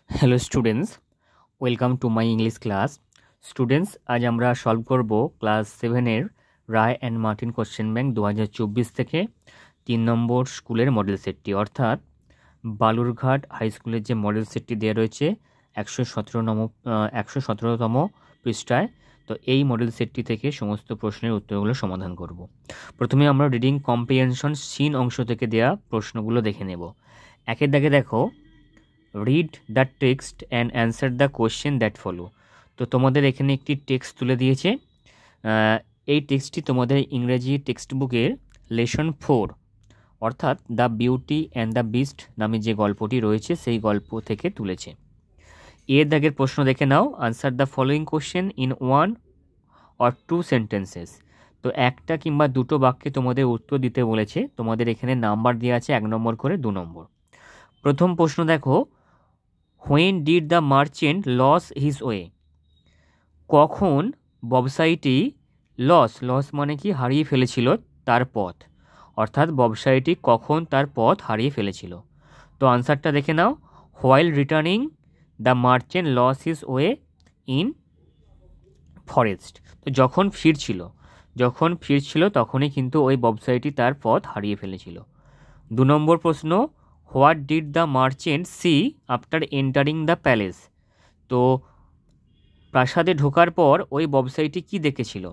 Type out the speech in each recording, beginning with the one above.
Hello students, welcome to my English class. Students, আজ আমরা solve করব ক্লাস 7-এর Ray and Martin question bank 2024 থেকে 3 নম্বর স্কুলের মডেল সেটটি, অর্থাৎ বালুরঘাট হাই স্কুলের যে মডেল সেটটি দেওয়া রয়েছে 117তম পৃষ্ঠায়। তো এই মডেল সেটটি থেকে সমস্ত প্রশ্নের উত্তরগুলো সমাধান করব। প্রথমে আমরা রিডিং কম্প্রিহেনশন সিন অংশ থেকে দেওয়া প্রশ্নগুলো দেখে নেব। একের দাগে দেখো, read the text and answer the question that follow. তো তোমাদের এখানে একটি টেক্সট তুলে দিয়েছে। এই টেক্সটটি তোমাদের ইংরেজি টেক্সট বুকের লেসন 4 অর্থাৎ the beauty and the beast নামে যে গল্পটি রয়েছে সেই গল্প থেকে তুলেছে। এর দাগের প্রশ্ন দেখে নাও, answer the following question in 1 or 2 sentences. তো একটা কিংবা দুটো বাক্যে তোমাদের উত্তর দিতে বলেছে। তোমাদের এখানে নাম্বার দেওয়া আছে 1 নম্বর করে 2 নম্বর। প্রথম প্রশ্ন দেখো, when did the merchant loss his way. কখন ব্যবসায়ীটি লস মানে কি হারিয়ে ফেলেছিল তার পথ, অর্থাৎ ব্যবসায়ীটি কখন তার পথ হারিয়ে ফেলেছিল। তো আনসারটা দেখে নাও, while returning the merchant loss his way in forest. তো যখন ফিরছিল তখনই কিন্তু ওই ব্যবসায়ীটি তার পথ হারিয়ে ফেলেছিল। 2 নম্বর প্রশ্ন, what did the merchant see after entering the palace. তো প্রাসাদে ঢোকার পর ওই ব্যবসায়ীটি কি দেখেছিল।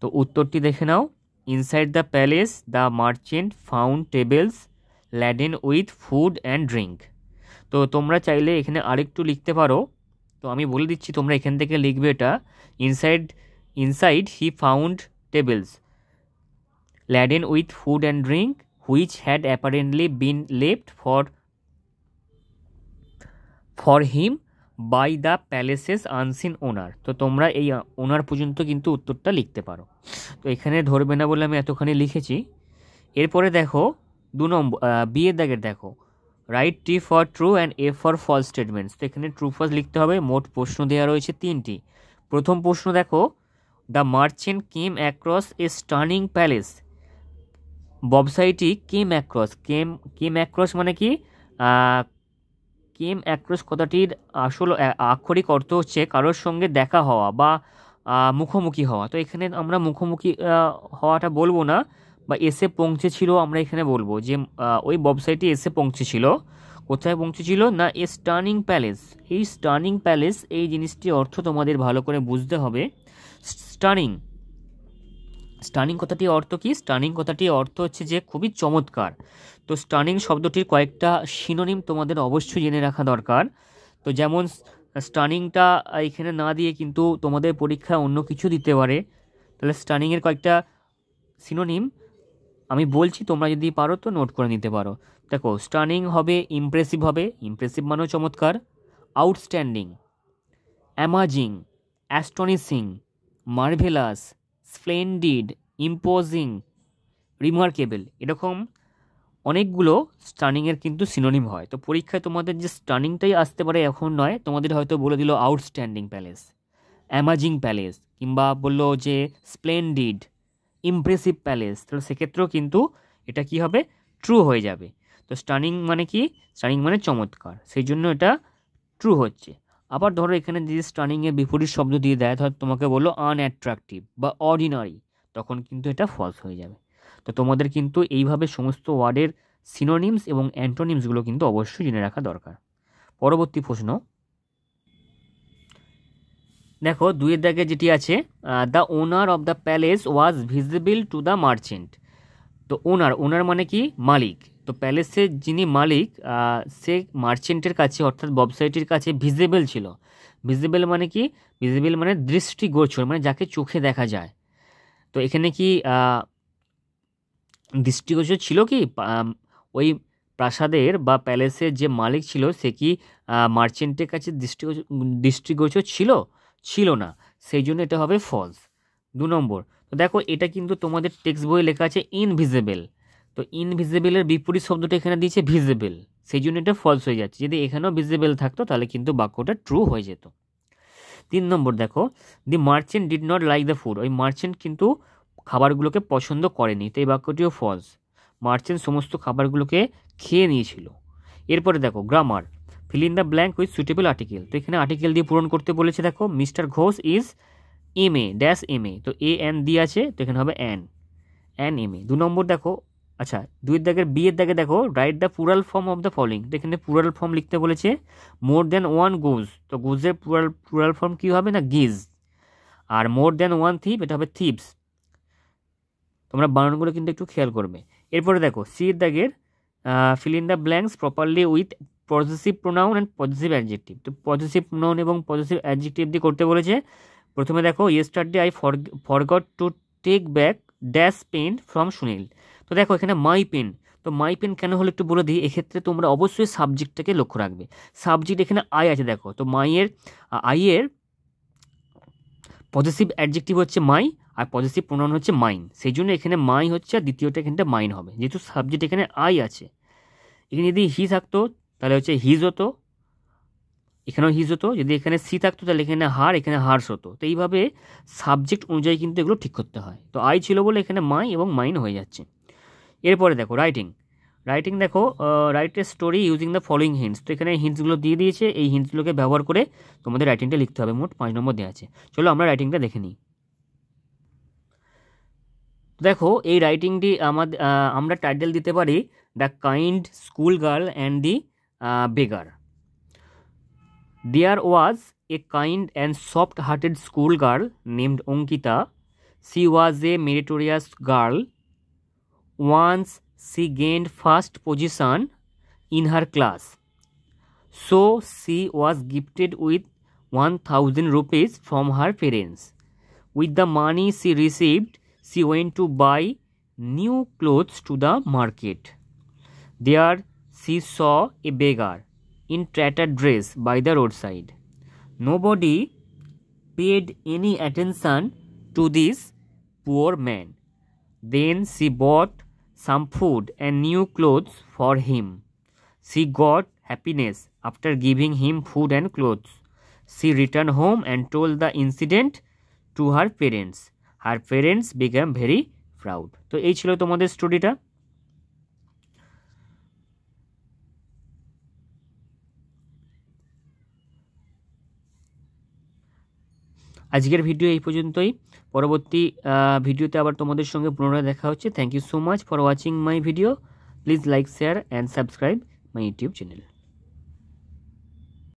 তো উত্তরটি দেখে নাও, inside the palace the merchant found tables laden with food and drink. তো তোমরা চাইলে এখানে আরেকটু লিখতে পারো, তো আমি বলে দিচ্ছি তোমরা এখান থেকে লিখবে এটা, inside he found tables laden with food and drink which had apparently been left for him by the palace's unseen owner. তো তোমরা এই ওনার পর্যন্ত কিন্তু উত্তরটা লিখতে পারো। তো এখানে ধরবে না বলে আমি এতখানি লিখেছি। এরপরে দেখো 2 নম্বর বিয়ের দাগের দেখো, write T for true and F for false statements. তো এখানে ট্রু ফলস লিখতে হবে। মোট প্রশ্ন দেওয়া রয়েছে 3টি। প্রথম প্রশ্ন দেখো, the merchant came across a stunning palace. ব্যবসায়ীটি কেম অ্যাক্রস মানে কি, কেম অ্যাক্রস কথাটির আসল আক্ষরিক অর্থ হচ্ছে কারোর সঙ্গে দেখা হওয়া বা মুখোমুখি হওয়া। তো এখানে আমরা মুখোমুখি হওয়াটা বলবো না, বা এসে পৌঁছেছিল আমরা এখানে বলবো যে ওই ব্যবসায়ীটি এসে পৌঁছেছিল। কোথায় পৌঁছেছিল না, এ স্টানিং প্যালেস। এই স্টানিং প্যালেস এই জিনিসটির অর্থ তোমাদের ভালো করে বুঝতে হবে। স্টানিং কথাটির অর্থ কি? স্টানিং কথাটির অর্থ হচ্ছে যে খুবই চমৎকার। তো স্টানিং শব্দটির কয়েকটা সিনোনিম তোমাদের অবশ্যই জেনে রাখা দরকার। তো যেমন স্টানিংটা এখানে না দিয়ে কিন্তু তোমাদের পরীক্ষায় অন্য কিছু দিতে পারে। তাহলে স্টানিংয়ের কয়েকটা সিনোনিম আমি বলছি, তোমরা যদি পারো তো নোট করে নিতে পারো। দেখো, স্টানিং হবে ইমপ্রেসিভ মানেও চমৎকার, outstanding, amazing, astonishing, marvellous, splendid, imposing, remarkable, এরকম অনেকগুলো স্টানিংয়ের কিন্তু সিনোনিম হয়। তো পরীক্ষায় তোমাদের যে স্টানিংটাই আসতে পারে এখন নয়, তোমাদের হয়তো বলে দিল আউটস্ট্যান্ডিং প্যালেস, অ্যামাজিং প্যালেস, কিংবা বললো যে স্প্লেন্ডিড, ইমপ্রেসিভ প্যালেস। তো সেক্ষেত্রেও কিন্তু এটা কি হবে, ট্রু হয়ে যাবে। তো স্টানিং মানে কি, স্টানিং মানে চমৎকার, সেই জন্য এটা ট্রু হচ্ছে। আবার ধরো এখানে যদি স্টানিংয়ের বিপরীত শব্দ দিয়ে দেয়, ধর তোমাকে বললো আনঅ্যাট্রাকটিভ বা অর্ডিনারি, তখন কিন্তু এটা ফলস হয়ে যাবে। তো তোমাদের কিন্তু এইভাবে সমস্ত ওয়ার্ডের সিনোনিমস এবং অ্যান্টোনিমসগুলো কিন্তু অবশ্যই জেনে রাখা দরকার। পরবর্তী প্রশ্ন দেখো, 2 দাগে যেটি আছে, the owner of the palace was visible to the merchant. তো ওনার মানে কি, মালিক। তো প্যালেসের যিনি মালিক সে মার্চেন্টের কাছে অর্থাৎ ব্যবসায়ীটির কাছে ভিজিবল ছিল। ভিজিবল মানে কি, ভিজিবল মানে দৃষ্টিগোচর, মানে যাকে চোখে দেখা যায়। তো এখানে কি দৃষ্টিগোচর ছিল কি, ওই প্রাসাদের বা প্যালেসের যে মালিক ছিল সে কি মার্চেন্টের কাছে দৃষ্টিগোচর ছিল না, সেই জন্য এটা হবে ফলস। 2 নম্বর, তো দেখো এটা কিন্তু তোমাদের টেক্সট বইয়ে লেখা আছে ইনভিজিবল। তো ইনভিজিবলের বিপরীত শব্দটা এখানে দিয়েছে ভিজিবল, সেই জন্য এটা ফলস হয়ে যাচ্ছে। যদি এখানেও ভিজিবল থাকতো তাহলে কিন্তু বাক্যটা ট্রু হয়ে যেত। 3 নম্বর দেখো, the merchant did not like the food. ওই মার্চেন্ট কিন্তু খাবারগুলোকে পছন্দ করেনি, তো এই বাক্যটিও ফলস। মার্চেন্ট সমস্ত খাবারগুলোকে খেয়ে নিয়েছিল। এরপরে দেখো grammar, feel in the blank with suitable article. তো এখানে আর্টিকেল দিয়ে পূরণ করতে বলেছে। দেখো mister Ghosh is MA dash MA, তো AN দিয়ে আছে, তো এখানে হবে অ্যান MA। 2 নম্বর দেখো, আচ্ছা 2 দাগের B এর দাগে দেখো write the plural form of the following. তো এখানে প্লুরাল ফর্ম লিখতে বলেছে মোর দ্যান ওয়ান গোজ, তো গোজের প্লুরাল ফর্ম কী হবে না গিজ, আর মোর দ্যান ওয়ান থিপ এটা হবে থিপস। তোমরা বানানগুলো কিন্তু একটু খেয়াল করবে। এরপরে দেখো C এর দাগের fill in the blanks properly with positive pronoun and positive adjective. তো পজিটিভ প্রোনাউন এবং পজিটিভ অ্যাডজেক্টিভ দিয়ে করতে বলেছে। প্রথমে দেখো yesterday I forgot to take back dash pen from Sunil. তো দেখো এখানে মাই পেন, তো মাই পেন কেন হলো একটু বলে দিই। এক্ষেত্রে তোমরা অবশ্যই সাবজেক্টটাকে লক্ষ্য রাখবে। সাবজেক্ট এখানে আই আছে দেখো, তো আইয়ের পজিটিভ অ্যাডজেক্টিভ হচ্ছে মাই আর পজিটিভ প্রোনাউন হচ্ছে মাইন, সেই জন্য এখানে মাই হচ্ছে আর দ্বিতীয়টা এখানটা মাইন হবে, যেহেতু সাবজেক্ট এখানে আই আছে। এখানে যদি হি থাকতো তাহলে হচ্ছে হিজ হতো, এখানেও হিজ হতো। যদি এখানে সি থাকতো তাহলে এখানে হার, এখানে হার্স হতো। তো এইভাবে সাবজেক্ট অনুযায়ী কিন্তু এগুলো ঠিক করতে হয়। তো আই ছিল বলে এখানে মাই এবং মাইন হয়ে যাচ্ছে। এরপরে দেখো রাইটিং দেখো write a story using the following hints. তো এখানে হিন্টসগুলো দিয়ে দিয়েছে, এই হিন্টসগুলোকে ব্যবহার করে তোমাদের রাইটিংটা লিখতে হবে। মোট 5 নম্বর দেওয়া আছে। চলো আমরা রাইটিংটা দেখে নিই। দেখো এই রাইটিংটি আমরা টাইটেল দিতে পারি the kind school girl and the বেগার। There was a kind and soft-hearted schoolgirl named Ankita. She was a meritorious girl. Once she gained first position in her class. So she was gifted with 1000 rupees from her parents. With the money she received, she went to buy new clothes to the market. There she saw a beggar in tattered dress by the roadside. Nobody paid any attention to this poor man. Then she bought some food and new clothes for him. She got happiness after giving him food and clothes. She returned home and told the incident to her parents. Her parents became very proud. তো এই ছিল তোমাদের স্টোরিটা। আজকের video এই পর্যন্তই। পরবর্তী ভিডিওতে আবার তোমাদের সঙ্গে পুনরায় দেখা হচ্ছে। Thank you so much for watching my video. Please like, share and subscribe my YouTube channel.